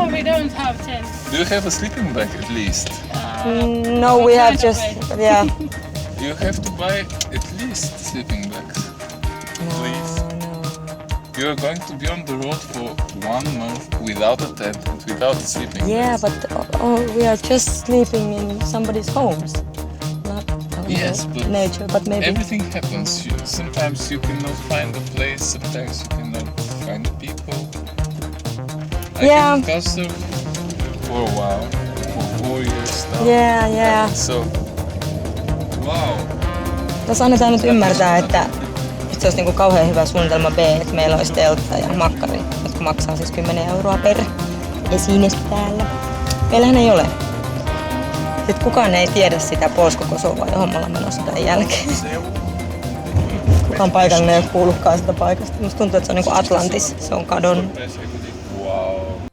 No, we don't have tent. Do you have a sleeping bag at least? No, we have just, yeah. You have to buy at least sleeping bags. Please. You are going to be on the road for 1 month without a tent and without sleeping Yeah, bags. but we are just sleeping in somebody's homes. Not Yes, but nature, but maybe. everything happens. Sometimes you cannot find a place, sometimes you cannot find people. I Yeah. came to Kassel for a while, for 4 years now. Yeah. So, wow. Tässä annetaan nyt ymmärtää, että se olisi niinku kauhean hyvä suunnitelma B, että meillä olisi teltta ja makkari, jotka maksaa siis 10 € per esine täällä. Meillähän ei ole. Sitten kukaan ei tiedä sitä pois koko Kosovaa, johon me ollaan menossa tämän jälkeen. Kukaan paikallinen ei ole kuullutkaan sitä paikasta. Musta tuntuu, että se on niinku Atlantis. Se on kadonnut.